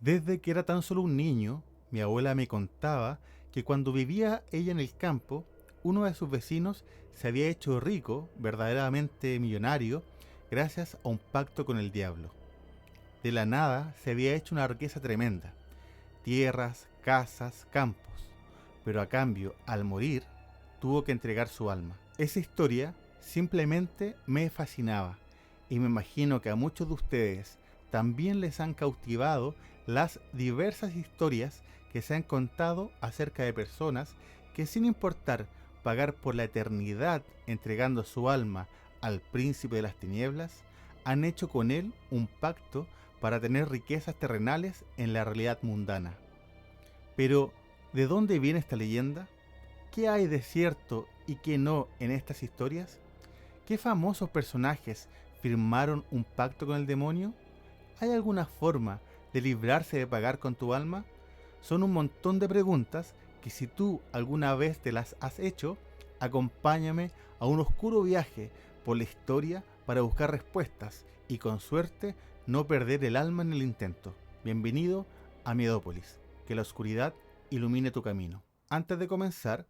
Desde que era tan solo un niño, mi abuela me contaba que cuando vivía ella en el campo, uno de sus vecinos se había hecho rico, verdaderamente millonario, gracias a un pacto con el diablo. De la nada se había hecho una riqueza tremenda, tierras, casas, campos, pero a cambio, al morir, tuvo que entregar su alma. Esa historia simplemente me fascinaba y me imagino que a muchos de ustedes también les han cautivado las diversas historias que se han contado acerca de personas que sin importar pagar por la eternidad entregando su alma al príncipe de las tinieblas, han hecho con él un pacto para tener riquezas terrenales en la realidad mundana. Pero, ¿de dónde viene esta leyenda? ¿Qué hay de cierto y qué no en estas historias? ¿Qué famosos personajes firmaron un pacto con el demonio? ¿Hay alguna forma de librarse de pagar con tu alma? Son un montón de preguntas que si tú alguna vez te las has hecho, acompáñame a un oscuro viaje por la historia para buscar respuestas y con suerte no perder el alma en el intento. Bienvenido a Miedópolis, que la oscuridad ilumine tu camino. Antes de comenzar,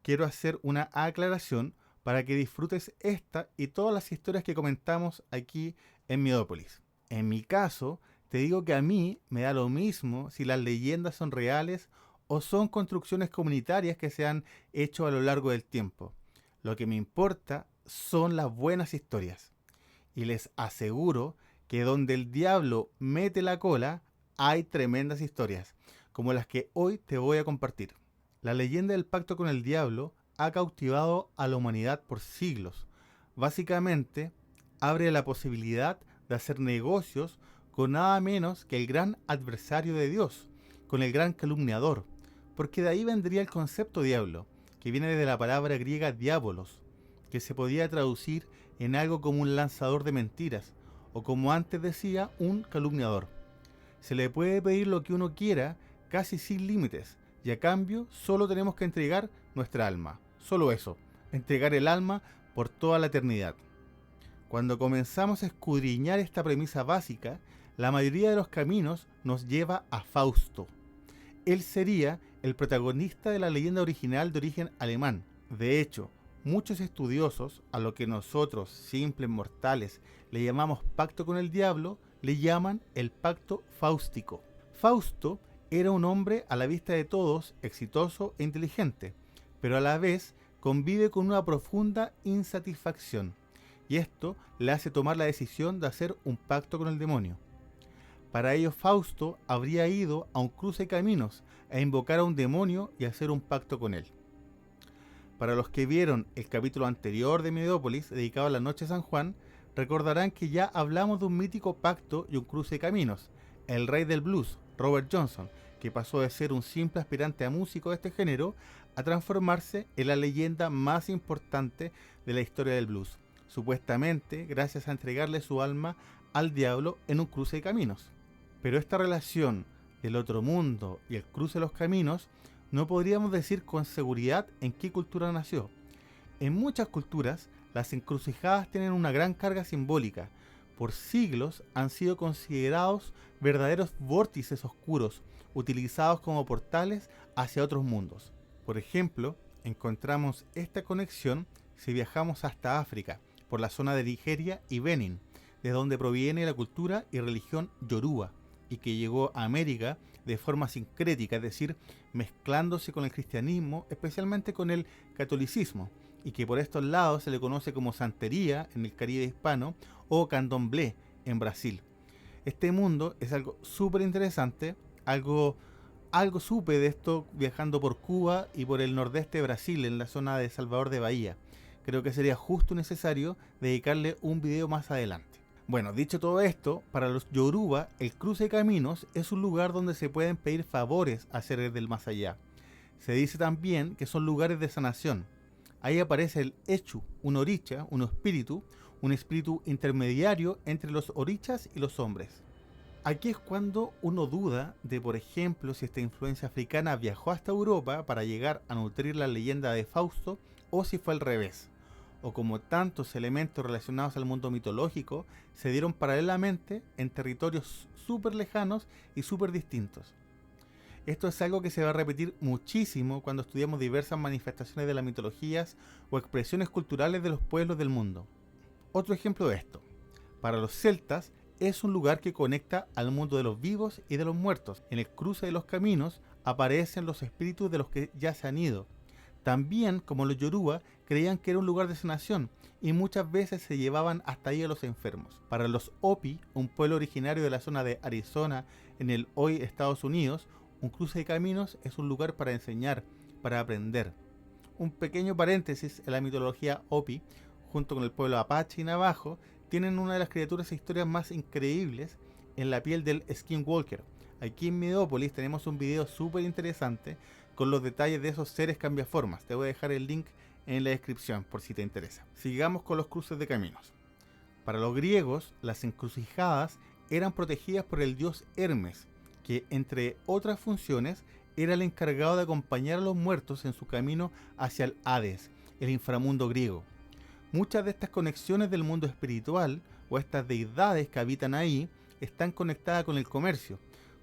quiero hacer una aclaración para que disfrutes esta y todas las historias que comentamos aquí en Miedópolis. En mi caso, te digo que a mí me da lo mismo si las leyendas son reales o son construcciones comunitarias que se han hecho a lo largo del tiempo. Lo que me importa son las buenas historias. Y les aseguro que donde el diablo mete la cola, hay tremendas historias, como las que hoy te voy a compartir. La leyenda del pacto con el diablo ha cautivado a la humanidad por siglos. Básicamente, abre la posibilidad de hacer negocios con nada menos que el gran adversario de Dios, con el gran calumniador, porque de ahí vendría el concepto diablo, que viene de la palabra griega diabolos, que se podía traducir en algo como un lanzador de mentiras, o como antes decía, un calumniador. Se le puede pedir lo que uno quiera, casi sin límites, y a cambio solo tenemos que entregar nuestra alma. Solo eso, entregar el alma por toda la eternidad. Cuando comenzamos a escudriñar esta premisa básica, la mayoría de los caminos nos lleva a Fausto. Él sería el protagonista de la leyenda original de origen alemán. De hecho, muchos estudiosos, a lo que nosotros, simples mortales, le llamamos pacto con el diablo, le llaman el pacto fáustico. Fausto era un hombre a la vista de todos exitoso e inteligente, pero a la vez convive con una profunda insatisfacción, y esto le hace tomar la decisión de hacer un pacto con el demonio. Para ello Fausto habría ido a un cruce de caminos a invocar a un demonio y hacer un pacto con él. Para los que vieron el capítulo anterior de Medópolis dedicado a la noche de San Juan, recordarán que ya hablamos de un mítico pacto y un cruce de caminos, el rey del blues, Robert Johnson, que pasó de ser un simple aspirante a músico de este género a transformarse en la leyenda más importante de la historia del blues, supuestamente gracias a entregarle su alma al diablo en un cruce de caminos. Pero esta relación del otro mundo y el cruce de los caminos no podríamos decir con seguridad en qué cultura nació. En muchas culturas, las encrucijadas tienen una gran carga simbólica. Por siglos han sido considerados verdaderos vórtices oscuros, utilizados como portales hacia otros mundos. Por ejemplo, encontramos esta conexión si viajamos hasta África, por la zona de Nigeria y Benín, de donde proviene la cultura y religión yoruba, y que llegó a América de forma sincrética, es decir, mezclándose con el cristianismo, especialmente con el catolicismo, y que por estos lados se le conoce como santería en el Caribe hispano o candomblé en Brasil. Este mundo es algo súper interesante, algo supe de esto viajando por Cuba y por el nordeste de Brasil, en la zona de Salvador de Bahía. Creo que sería justo necesario dedicarle un video más adelante. Bueno, dicho todo esto, para los Yoruba, el cruce de caminos es un lugar donde se pueden pedir favores a seres del más allá. Se dice también que son lugares de sanación. Ahí aparece el Echu, un oricha, un espíritu intermediario entre los orichas y los hombres. Aquí es cuando uno duda de, por ejemplo, si esta influencia africana viajó hasta Europa para llegar a nutrir la leyenda de Fausto o si fue al revés. o como tantos elementos relacionados al mundo mitológico, se dieron paralelamente en territorios súper lejanos y súper distintos. Esto es algo que se va a repetir muchísimo cuando estudiamos diversas manifestaciones de las mitologías o expresiones culturales de los pueblos del mundo. Otro ejemplo de esto. Para los celtas es un lugar que conecta al mundo de los vivos y de los muertos. En el cruce de los caminos aparecen los espíritus de los que ya se han ido. También, como los yoruba, creían que era un lugar de sanación y muchas veces se llevaban hasta ahí a los enfermos. Para los Hopi, un pueblo originario de la zona de Arizona en el hoy Estados Unidos, un cruce de caminos es un lugar para enseñar, para aprender. Un pequeño paréntesis: en la mitología Hopi, junto con el pueblo Apache y Navajo, tienen una de las criaturas e historias más increíbles en la piel del Skinwalker. Aquí en Midópolis tenemos un video súper interesante con los detalles de esos seres cambiaformas. Te voy a dejar el link en la descripción por si te interesa. Sigamos con los cruces de caminos. Para los griegos, las encrucijadas eran protegidas por el dios Hermes, que entre otras funciones era el encargado de acompañar a los muertos en su camino hacia el Hades, el inframundo griego. Muchas de estas conexiones del mundo espiritual o estas deidades que habitan ahí están conectadas con el comercio,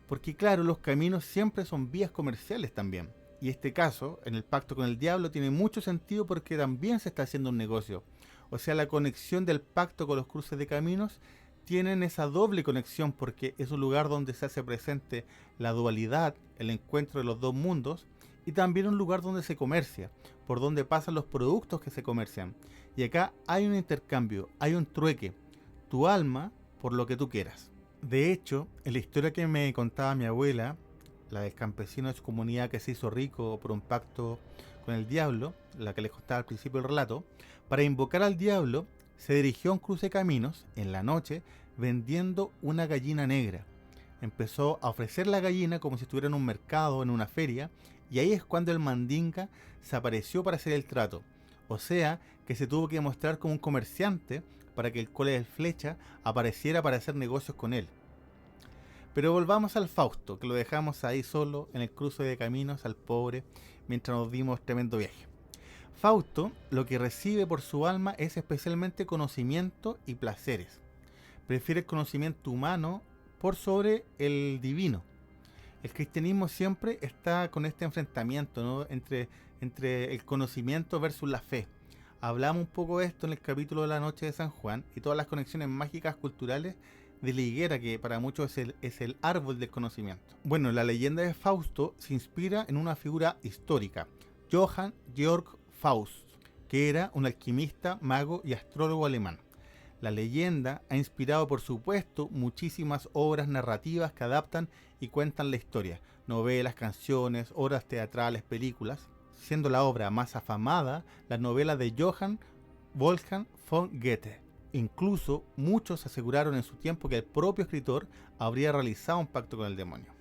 porque claro, los caminos siempre son vías comerciales también. Y este caso, en el pacto con el diablo, tiene mucho sentido porque también se está haciendo un negocio. O sea, la conexión del pacto con los cruces de caminos tienen esa doble conexión porque es un lugar donde se hace presente la dualidad, el encuentro de los dos mundos, y también un lugar donde se comercia, por donde pasan los productos que se comercian. Y acá hay un intercambio, hay un trueque, tu alma por lo que tú quieras. De hecho, en la historia que me contaba mi abuela, la del campesino de su comunidad que se hizo rico por un pacto con el diablo, la que les contaba al principio del relato, para invocar al diablo se dirigió a un cruce de caminos en la noche vendiendo una gallina negra. Empezó a ofrecer la gallina como si estuviera en un mercado, en una feria, y ahí es cuando el mandinga se apareció para hacer el trato. O sea, que se tuvo que mostrar como un comerciante para que el cole del flecha apareciera para hacer negocios con él. Pero volvamos al Fausto, que lo dejamos ahí solo en el cruce de caminos al pobre mientras nos dimos tremendo viaje. Fausto lo que recibe por su alma es especialmente conocimiento y placeres. Prefiere el conocimiento humano por sobre el divino. El cristianismo siempre está con este enfrentamiento, ¿no? entre el conocimiento versus la fe. Hablamos un poco de esto en el capítulo de la noche de San Juan y todas las conexiones mágicas culturales de la higuera, que para muchos es el árbol del conocimiento. Bueno, la leyenda de Fausto se inspira en una figura histórica, Johann Georg Faust, que era un alquimista, mago y astrólogo alemán. La leyenda ha inspirado, por supuesto, muchísimas obras narrativas que adaptan y cuentan la historia, novelas, canciones, obras teatrales, películas, siendo la obra más afamada la novela de Johann Wolfgang von Goethe. Incluso muchos aseguraron en su tiempo que el propio escritor habría realizado un pacto con el demonio.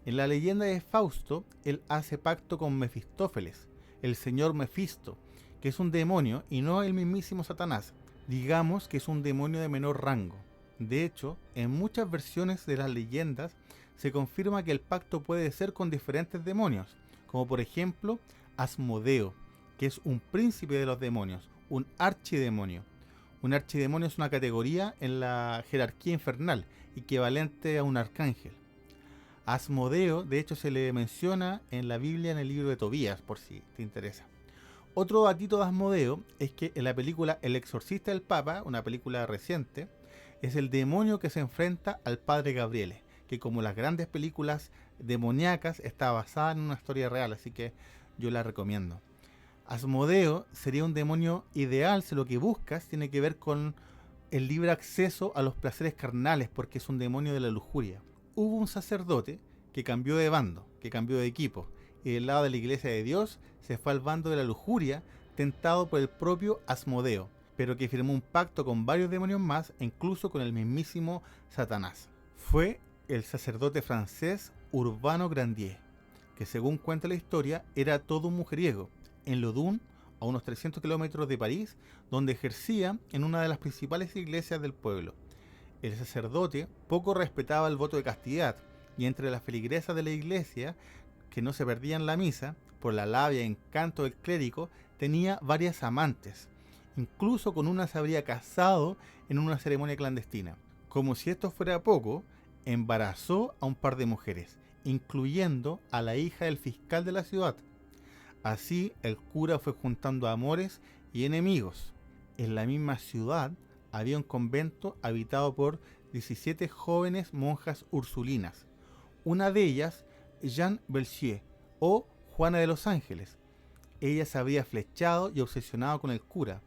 En la leyenda de Fausto, él hace pacto con Mefistófeles, el señor Mefisto, que es un demonio y no el mismísimo Satanás. Digamos que es un demonio de menor rango. De hecho, en muchas versiones de las leyendas se confirma que el pacto puede ser con diferentes demonios, como por ejemplo Asmodeo, que es un príncipe de los demonios, un archidemonio. Un archidemonio es una categoría en la jerarquía infernal, equivalente a un arcángel. Asmodeo, de hecho, se le menciona en la Biblia en el libro de Tobías, por si te interesa. Otro datito de Asmodeo es que en la película El exorcista del Papa, una película reciente, es el demonio que se enfrenta al padre Gabriele, que como las grandes películas demoníacas está basada en una historia real, así que yo la recomiendo. Asmodeo sería un demonio ideal si lo que buscas tiene que ver con el libre acceso a los placeres carnales, porque es un demonio de la lujuria. Hubo un sacerdote que cambió de bando, que cambió de equipo, y del lado de la iglesia de Dios se fue al bando de la lujuria, tentado por el propio Asmodeo, pero que firmó un pacto con varios demonios más e incluso con el mismísimo Satanás. Fue el sacerdote francés Urbano Grandier, que según cuenta la historia era todo un mujeriego, en Lodun, a unos 300 kilómetros de París, donde ejercía en una de las principales iglesias del pueblo. El sacerdote poco respetaba el voto de castidad, y entre las feligresas de la iglesia, que no se perdían la misa, por la labia y encanto del clérigo, tenía varias amantes, Incluso con una se habría casado en una ceremonia clandestina. Como si esto fuera poco, embarazó a un par de mujeres, incluyendo a la hija del fiscal de la ciudad. Así, el cura fue juntando amores y enemigos. En la misma ciudad había un convento habitado por 17 jóvenes monjas ursulinas. Una de ellas, Jeanne Belchier, o Juana de los Ángeles. Ella se habría flechado y obsesionado con el cura,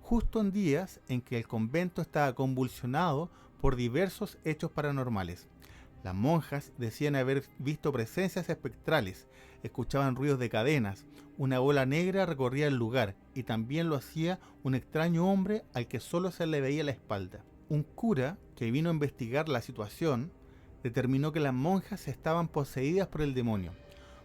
justo en días en que el convento estaba convulsionado por diversos hechos paranormales. Las monjas decían haber visto presencias espectrales, escuchaban ruidos de cadenas, una bola negra recorría el lugar y también lo hacía un extraño hombre al que solo se le veía la espalda. Un cura que vino a investigar la situación determinó que las monjas estaban poseídas por el demonio,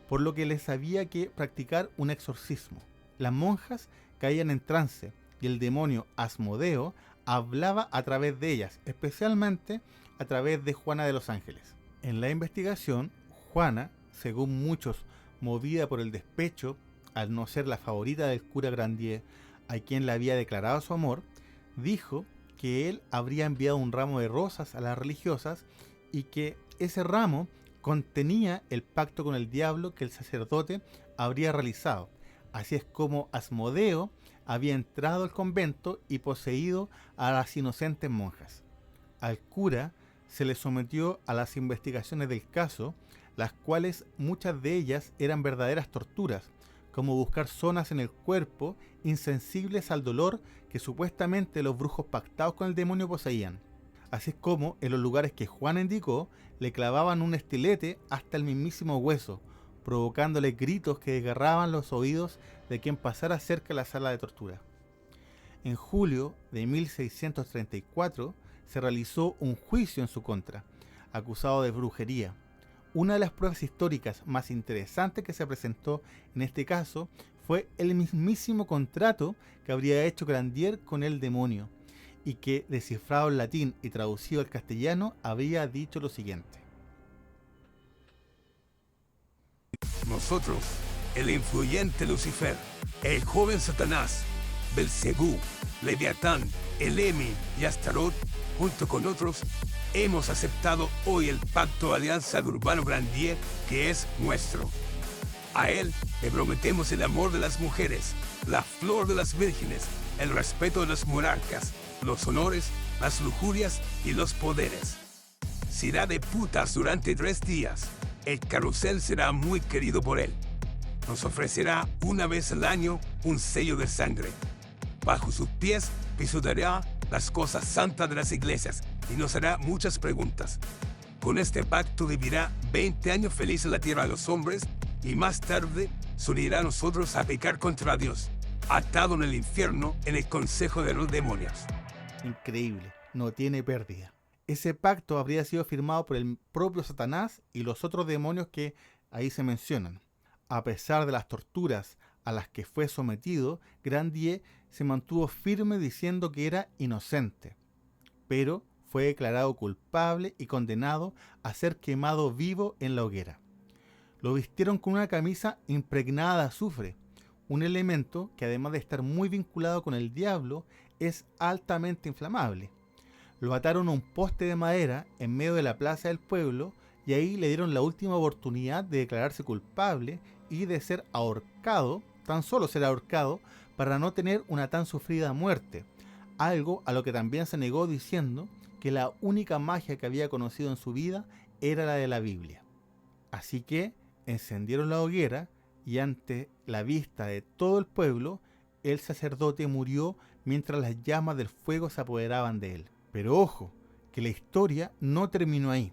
por lo que les había que practicar un exorcismo. Las monjas caían en trance y el demonio Asmodeo hablaba a través de ellas, especialmente a través de Juana de los Ángeles. En la investigación, Juana, según muchos, movida por el despecho, al no ser la favorita del cura Grandier, a quien le había declarado su amor, dijo que él habría enviado un ramo de rosas a las religiosas y que ese ramo contenía el pacto con el diablo que el sacerdote habría realizado. Así es como Asmodeo había entrado al convento y poseído a las inocentes monjas. Al cura se le sometió a las investigaciones del caso, las cuales muchas de ellas eran verdaderas torturas, como buscar zonas en el cuerpo insensibles al dolor que supuestamente los brujos pactados con el demonio poseían. Así es como, en los lugares que Juana indicó, le clavaban un estilete hasta el mismísimo hueso, provocándole gritos que desgarraban los oídos de quien pasara cerca de la sala de tortura. En julio de 1634 se realizó un juicio en su contra, acusado de brujería. Una de las pruebas históricas más interesantes que se presentó en este caso fue el mismísimo contrato que habría hecho Grandier con el demonio, y que, descifrado en latín y traducido al castellano, habría dicho lo siguiente. Nosotros, el influyente Lucifer, el joven Satanás, Belcebú, Leviatán, Elemi y Astaroth, junto con otros, hemos aceptado hoy el pacto de alianza de Urbano Grandier, que es nuestro. A él le prometemos el amor de las mujeres, la flor de las vírgenes, el respeto de los monarcas, los honores, las lujurias y los poderes. Si irá de putas durante 3 días, el carrusel será muy querido por él. Nos ofrecerá una vez al año un sello de sangre. Bajo sus pies pisoteará las cosas santas de las iglesias y nos hará muchas preguntas. Con este pacto vivirá 20 años feliz en la tierra de los hombres y más tarde se unirá a nosotros a pecar contra Dios, atado en el infierno en el consejo de los demonios. Increíble, no tiene pérdida. Ese pacto habría sido firmado por el propio Satanás y los otros demonios que ahí se mencionan. A pesar de las torturas a las que fue sometido, Grandier se mantuvo firme diciendo que era inocente, pero fue declarado culpable y condenado a ser quemado vivo en la hoguera. Lo vistieron con una camisa impregnada de azufre, un elemento que, además de estar muy vinculado con el diablo, es altamente inflamable. Lo ataron a un poste de madera en medio de la plaza del pueblo y ahí le dieron la última oportunidad de declararse culpable y de ser ahorcado, tan solo ser ahorcado, para no tener una tan sufrida muerte, algo a lo que también se negó diciendo que la única magia que había conocido en su vida era la de la Biblia. Así que encendieron la hoguera y ante la vista de todo el pueblo, el sacerdote murió mientras las llamas del fuego se apoderaban de él. Pero ojo, que la historia no terminó ahí,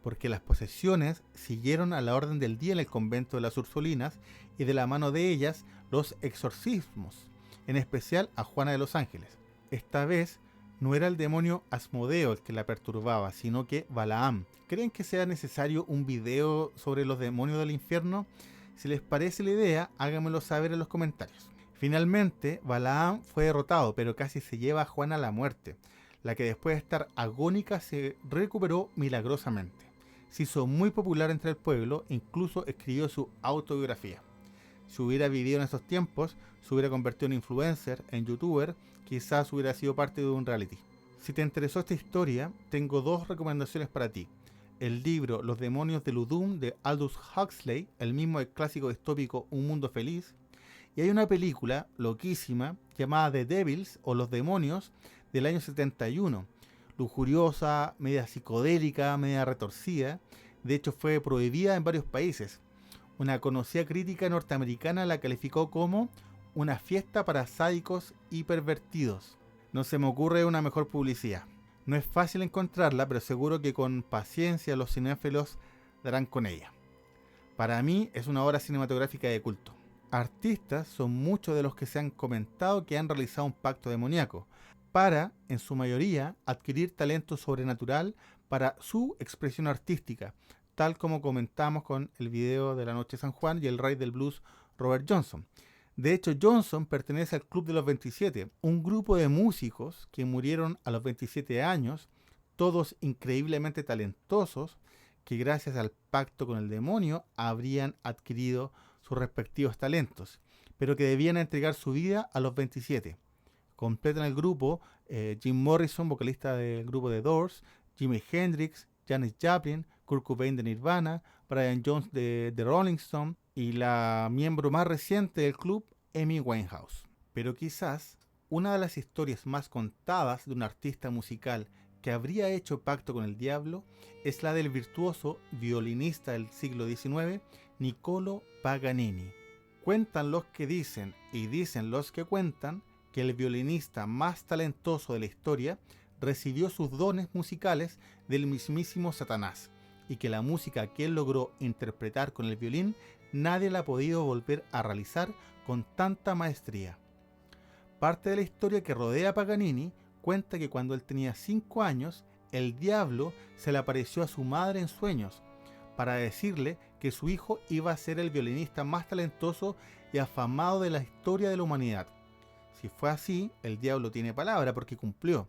porque las posesiones siguieron a la orden del día en el convento de las Ursulinas y de la mano de ellas los exorcismos, en especial a Juana de los Ángeles. Esta vez no era el demonio Asmodeo el que la perturbaba, sino que Balaam. ¿Creen que sea necesario un video sobre los demonios del infierno? Si les parece la idea, háganmelo saber en los comentarios. Finalmente, Balaam fue derrotado, pero casi se lleva a Juana a la muerte, la que después de estar agónica se recuperó milagrosamente. Se hizo muy popular entre el pueblo, incluso escribió su autobiografía. Si hubiera vivido en estos tiempos, se hubiera convertido en influencer, en youtuber, quizás hubiera sido parte de un reality. Si te interesó esta historia, tengo 2 recomendaciones para ti. El libro Los demonios de Ludum de Aldous Huxley, el mismo del clásico distópico Un Mundo Feliz. Y hay una película loquísima llamada The Devils o Los Demonios del año 71. Lujuriosa, media psicodélica, media retorcida. De hecho fue prohibida en varios países. Una conocida crítica norteamericana la calificó como una fiesta para sádicos y pervertidos. No se me ocurre una mejor publicidad. No es fácil encontrarla, pero seguro que con paciencia los cinéfilos darán con ella. Para mí es una obra cinematográfica de culto. Artistas son muchos de los que se han comentado que han realizado un pacto demoníaco para, en su mayoría, adquirir talento sobrenatural para su expresión artística, tal como comentamos con el video de la Noche de San Juan y el rey del blues Robert Johnson. De hecho, Johnson pertenece al Club de los 27, un grupo de músicos que murieron a los 27 años, todos increíblemente talentosos, que gracias al pacto con el demonio habrían adquirido sus respectivos talentos, pero que debían entregar su vida a los 27. Completan el grupo Jim Morrison, vocalista del grupo The Doors, Jimi Hendrix, Janis Joplin, Kurt Cobain de Nirvana, Brian Jones de The Rolling Stones y la miembro más reciente del club, Amy Winehouse. Pero quizás una de las historias más contadas de un artista musical que habría hecho pacto con el diablo es la del virtuoso violinista del siglo XIX, Niccolò Paganini. Cuentan los que dicen y dicen los que cuentan que el violinista más talentoso de la historia recibió sus dones musicales del mismísimo Satanás y que la música que él logró interpretar con el violín nadie la ha podido volver a realizar con tanta maestría. Parte de la historia que rodea a Paganini cuenta que cuando él tenía 5 años, el diablo se le apareció a su madre en sueños para decirle que su hijo iba a ser el violinista más talentoso y afamado de la historia de la humanidad. Si fue así, el diablo tiene palabra porque cumplió.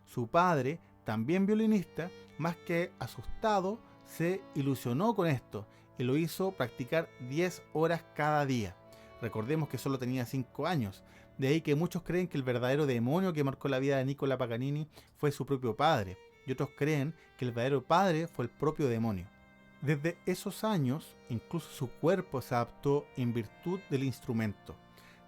Su padre, también violinista, más que asustado, se ilusionó con esto y lo hizo practicar 10 horas cada día. Recordemos que solo tenía 5 años, de ahí que muchos creen que el verdadero demonio que marcó la vida de Niccolò Paganini fue su propio padre, y otros creen que el verdadero padre fue el propio demonio. Desde esos años, incluso su cuerpo se adaptó en virtud del instrumento.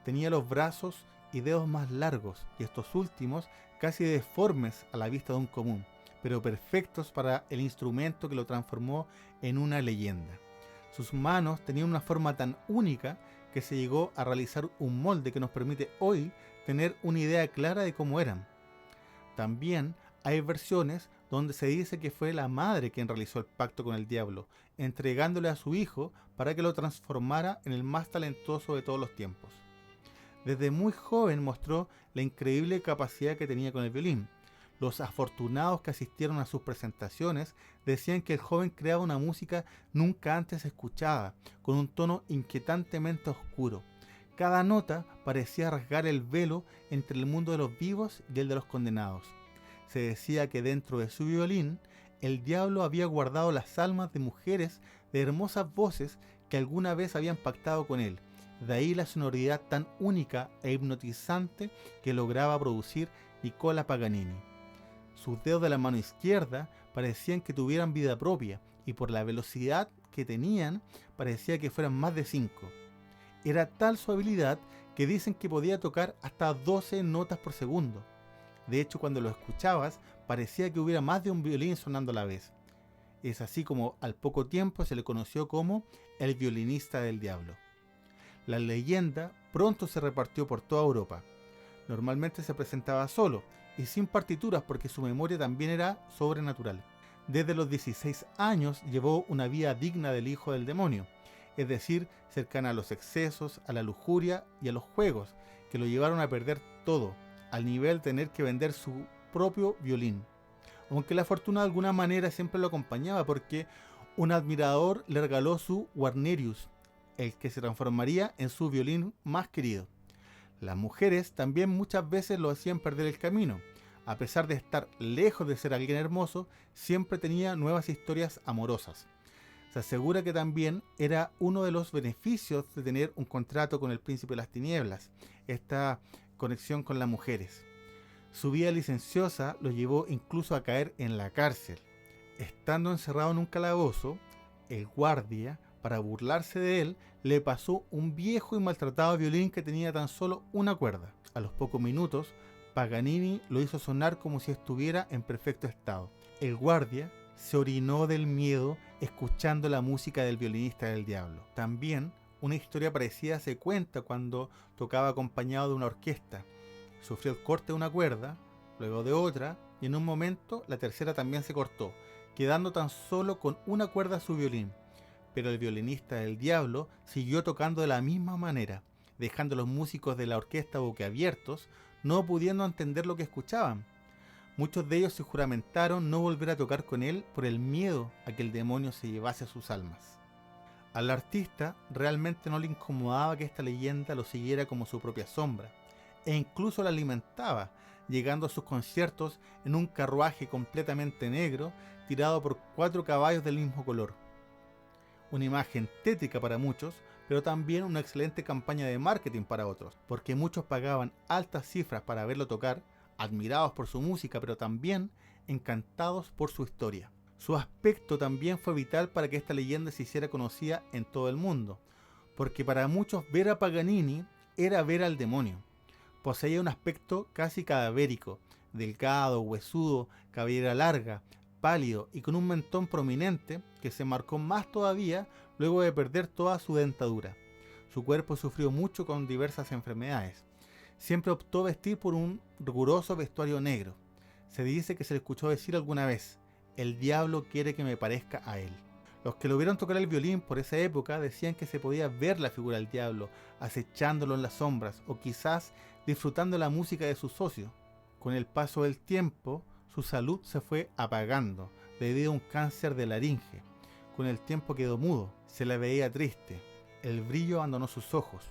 Tenía los brazos y dedos más largos, y estos últimos casi deformes a la vista de un común, pero perfectos para el instrumento que lo transformó en una leyenda. Sus manos tenían una forma tan única que se llegó a realizar un molde que nos permite hoy tener una idea clara de cómo eran. También hay versiones donde se dice que fue la madre quien realizó el pacto con el diablo, entregándole a su hijo para que lo transformara en el más talentoso de todos los tiempos. Desde muy joven mostró la increíble capacidad que tenía con el violín. Los afortunados que asistieron a sus presentaciones decían que el joven creaba una música nunca antes escuchada, con un tono inquietantemente oscuro. Cada nota parecía rasgar el velo entre el mundo de los vivos y el de los condenados. Se decía que dentro de su violín, el diablo había guardado las almas de mujeres de hermosas voces que alguna vez habían pactado con él. De ahí la sonoridad tan única e hipnotizante que lograba producir Niccolò Paganini. Sus dedos de la mano izquierda parecían que tuvieran vida propia y por la velocidad que tenían parecía que fueran más de 5. Era tal su habilidad que dicen que podía tocar hasta 12 notas por segundo. De hecho, cuando lo escuchabas parecía que hubiera más de un violín sonando a la vez. Es así como al poco tiempo se le conoció como el violinista del diablo. La leyenda pronto se repartió por toda Europa. Normalmente se presentaba solo y sin partituras porque su memoria también era sobrenatural. Desde los 16 años llevó una vida digna del hijo del demonio, es decir, cercana a los excesos, a la lujuria y a los juegos, que lo llevaron a perder todo, al nivel de tener que vender su propio violín. Aunque la fortuna de alguna manera siempre lo acompañaba porque un admirador le regaló su Guarnerius, el que se transformaría en su violín más querido. Las mujeres también muchas veces lo hacían perder el camino. A pesar de estar lejos de ser alguien hermoso, siempre tenía nuevas historias amorosas. Se asegura que también era uno de los beneficios de tener un contrato con el príncipe de las tinieblas, esta conexión con las mujeres. Su vida licenciosa lo llevó incluso a caer en la cárcel. Estando encerrado en un calabozo, el guardia, para burlarse de él, le pasó un viejo y maltratado violín que tenía tan solo una cuerda. A los pocos minutos, Paganini lo hizo sonar como si estuviera en perfecto estado. El guardia se orinó del miedo escuchando la música del violinista del diablo. También una historia parecida se cuenta cuando tocaba acompañado de una orquesta. Sufrió el corte de una cuerda, luego de otra, y en un momento la tercera también se cortó, quedando tan solo con una cuerda su violín. Pero el violinista del diablo siguió tocando de la misma manera, dejando a los músicos de la orquesta boquiabiertos, no pudiendo entender lo que escuchaban. Muchos de ellos se juramentaron no volver a tocar con él por el miedo a que el demonio se llevase a sus almas. Al artista realmente no le incomodaba que esta leyenda lo siguiera como su propia sombra, e incluso la alimentaba, llegando a sus conciertos en un carruaje completamente negro, tirado por 4 caballos del mismo color. Una imagen tétrica para muchos, pero también una excelente campaña de marketing para otros, porque muchos pagaban altas cifras para verlo tocar, admirados por su música, pero también encantados por su historia. Su aspecto también fue vital para que esta leyenda se hiciera conocida en todo el mundo, porque para muchos ver a Paganini era ver al demonio. Poseía un aspecto casi cadavérico, delgado, huesudo, cabellera larga, pálido y con un mentón prominente que se marcó más todavía luego de perder toda su dentadura. Su cuerpo sufrió mucho con diversas enfermedades. Siempre optó vestir por un riguroso vestuario negro. Se dice que se le escuchó decir alguna vez: "El diablo quiere que me parezca a él". Los que lo vieron tocar el violín por esa época decían que se podía ver la figura del diablo acechándolo en las sombras o quizás disfrutando la música de su socio. Con el paso del tiempo, su salud se fue apagando debido a un cáncer de laringe. Con el tiempo quedó mudo, se le veía triste, el brillo abandonó sus ojos,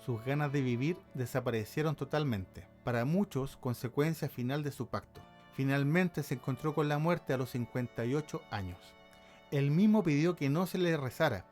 sus ganas de vivir desaparecieron totalmente. Para muchos, consecuencia final de su pacto. Finalmente se encontró con la muerte a los 58 años. Él mismo pidió que no se le rezara.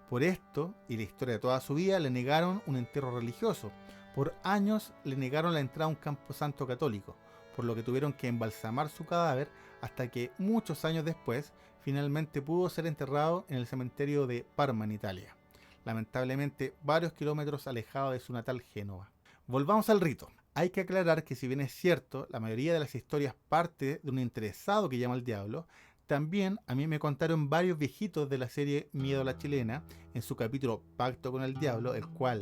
Por esto, y la historia de toda su vida, le negaron un entierro religioso. Por años le negaron la entrada a un camposanto católico, por lo que tuvieron que embalsamar su cadáver hasta que, muchos años después, finalmente pudo ser enterrado en el cementerio de Parma, en Italia. Lamentablemente, varios kilómetros alejado de su natal Génova. Volvamos al rito. Hay que aclarar que, si bien es cierto, la mayoría de las historias parte de un interesado que llama al diablo, también a mí me contaron varios viejitos de la serie Miedo a la Chilena, en su capítulo Pacto con el Diablo, el cual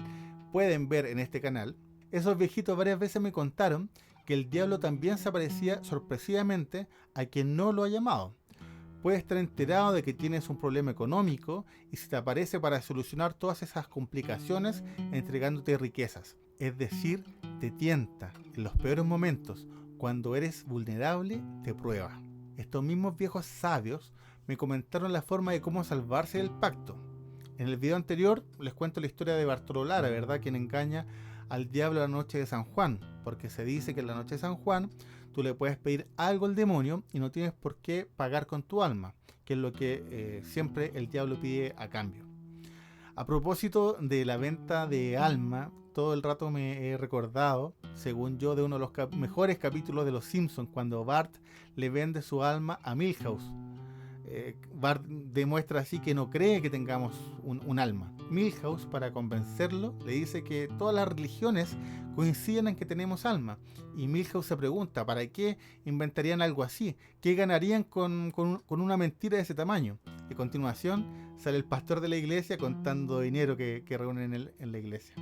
pueden ver en este canal. Esos viejitos varias veces me contaron que el diablo también se aparecía sorpresivamente a quien no lo ha llamado. Puedes estar enterado de que tienes un problema económico y se te aparece para solucionar todas esas complicaciones entregándote riquezas. Es decir, te tienta en los peores momentos, cuando eres vulnerable, te prueba. Estos mismos viejos sabios me comentaron la forma de cómo salvarse del pacto. En el video anterior les cuento la historia de Bartolo Lara, ¿verdad?, quien engaña al diablo la noche de San Juan, porque se dice que en la noche de San Juan tú le puedes pedir algo al demonio y no tienes por qué pagar con tu alma, que es lo que siempre el diablo pide a cambio. A propósito de la venta de alma, todo el rato me he recordado, según yo, de uno de los mejores capítulos de Los Simpsons, cuando Bart le vende su alma a Milhouse. Bart demuestra así que no cree que tengamos un alma. Milhouse, para convencerlo, le dice que todas las religiones coinciden en que tenemos alma. Y Milhouse se pregunta, ¿para qué inventarían algo así? ¿Qué ganarían con una mentira de ese tamaño? Y a continuación sale el pastor de la iglesia contando dinero que reúnen en la iglesia.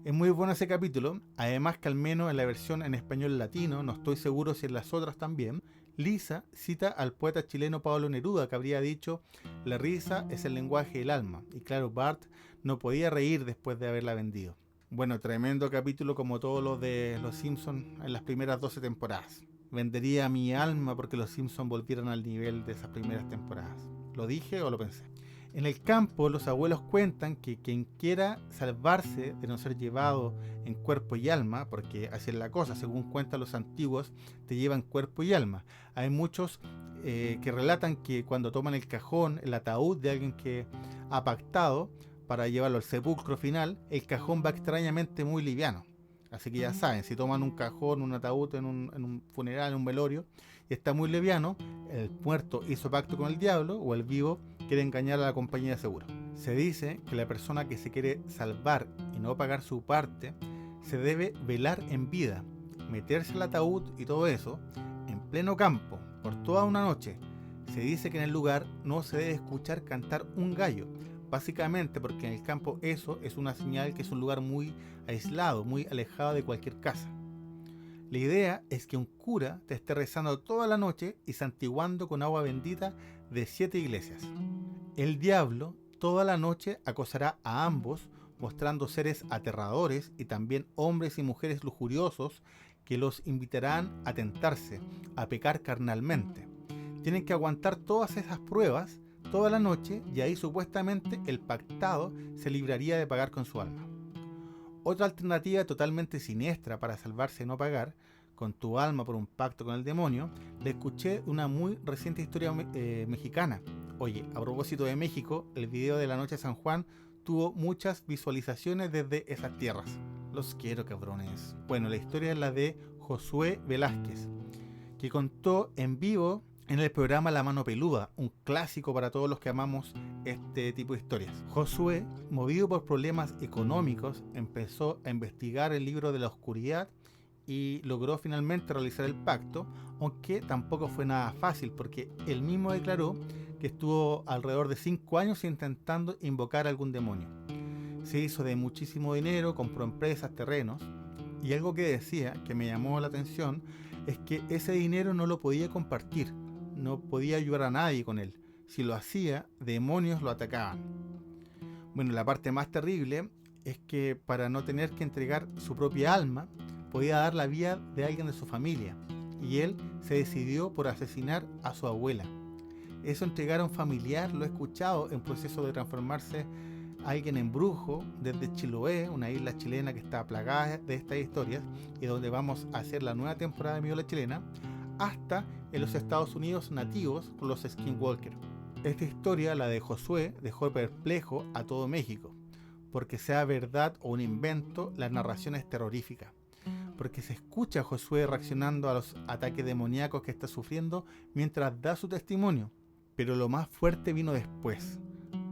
Es muy bueno ese capítulo, además que al menos en la versión en español latino, no estoy seguro si en las otras también, Lisa cita al poeta chileno Pablo Neruda, que habría dicho: "La risa es el lenguaje del alma", y claro, Bart no podía reír después de haberla vendido. Bueno, tremendo capítulo como todos los de Los Simpsons en las primeras 12 temporadas. Vendería mi alma porque Los Simpsons volvieran al nivel de esas primeras temporadas. ¿Lo dije o lo pensé? En el campo, los abuelos cuentan que quien quiera salvarse de no ser llevado en cuerpo y alma, porque así es la cosa, según cuentan los antiguos, te llevan cuerpo y alma. Hay muchos que relatan que cuando toman el cajón, el ataúd de alguien que ha pactado para llevarlo al sepulcro final, el cajón va extrañamente muy liviano. Así que ya saben, si toman un cajón, un ataúd en un funeral, en un velorio, y está muy liviano, el muerto hizo pacto con el diablo o el vivo quiere engañar a la compañía de seguro. Se dice que la persona que se quiere salvar y no pagar su parte, se debe velar en vida, meterse al ataúd y todo eso, en pleno campo, por toda una noche. Se dice que en el lugar no se debe escuchar cantar un gallo, básicamente porque en el campo eso es una señal que es un lugar muy aislado, muy alejado de cualquier casa. La idea es que un cura te esté rezando toda la noche y santiguando con agua bendita de 7 iglesias. El diablo toda la noche acosará a ambos, mostrando seres aterradores y también hombres y mujeres lujuriosos que los invitarán a tentarse, a pecar carnalmente. Tienen que aguantar todas esas pruebas toda la noche y ahí supuestamente el pactado se libraría de pagar con su alma. Otra alternativa totalmente siniestra para salvarse de no pagar con tu alma por un pacto con el demonio, le escuché una muy reciente historia mexicana. Oye, a propósito de México, el video de la noche de San Juan tuvo muchas visualizaciones desde esas tierras. Los quiero, cabrones. Bueno, la historia es la de Josué Velázquez, que contó en vivo en el programa La Mano Peluda, un clásico para todos los que amamos este tipo de historias. Josué, movido por problemas económicos, empezó a investigar el libro de la oscuridad y logró finalmente realizar el pacto, aunque tampoco fue nada fácil porque él mismo declaró que estuvo alrededor de 5 años intentando invocar a algún demonio. Se hizo de muchísimo dinero, compró empresas, terrenos, y algo que decía que me llamó la atención es que ese dinero no lo podía compartir, no podía ayudar a nadie con él. Si lo hacía, demonios lo atacaban. Bueno, la parte más terrible es que para no tener que entregar su propia alma, podía dar la vida de alguien de su familia, y él se decidió por asesinar a su abuela. Eso entregar a un familiar lo he escuchado en proceso de transformarse a alguien en brujo desde Chiloé, una isla chilena que está plagada de estas historias y donde vamos a hacer la nueva temporada de Mi Ola Chilena, hasta en los Estados Unidos nativos con los Skinwalker. Esta historia, la de Josué, dejó perplejo a todo México, porque sea verdad o un invento, la narración es terrorífica, porque se escucha a Josué reaccionando a los ataques demoníacos que está sufriendo mientras da su testimonio. Pero lo más fuerte vino después,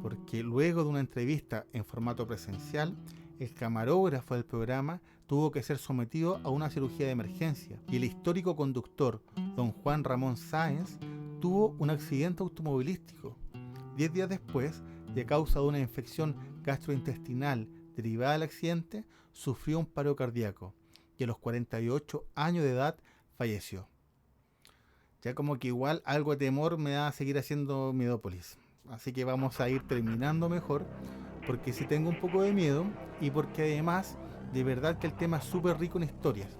porque luego de una entrevista en formato presencial, el camarógrafo del programa tuvo que ser sometido a una cirugía de emergencia y el histórico conductor, don Juan Ramón Sáenz, tuvo un accidente automovilístico. 10 días después, y a causa de una infección gastrointestinal derivada del accidente, sufrió un paro cardíaco y a los 48 años de edad falleció. Ya como que igual algo de temor me da a seguir haciendo Miedópolis. Así que vamos a ir terminando mejor, porque sí tengo un poco de miedo y porque además de verdad que el tema es súper rico en historias.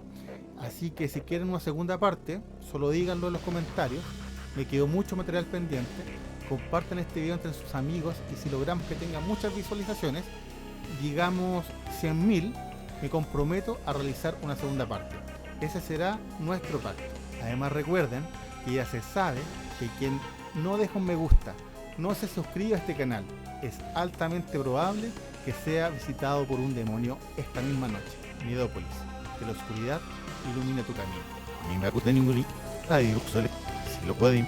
Así que si quieren una segunda parte, solo díganlo en los comentarios. Me quedó mucho material pendiente. Compartan este video entre sus amigos y si logramos que tenga muchas visualizaciones, digamos 100.000, me comprometo a realizar una segunda parte. Ese será nuestro pacto. Además recuerden que ya se sabe que quien no deja un me gusta, no se suscribe a este canal, es altamente probable que sea visitado por un demonio esta misma noche. Miedópolis, que la oscuridad ilumine tu camino. Ni me gusta ningún si lo pueden.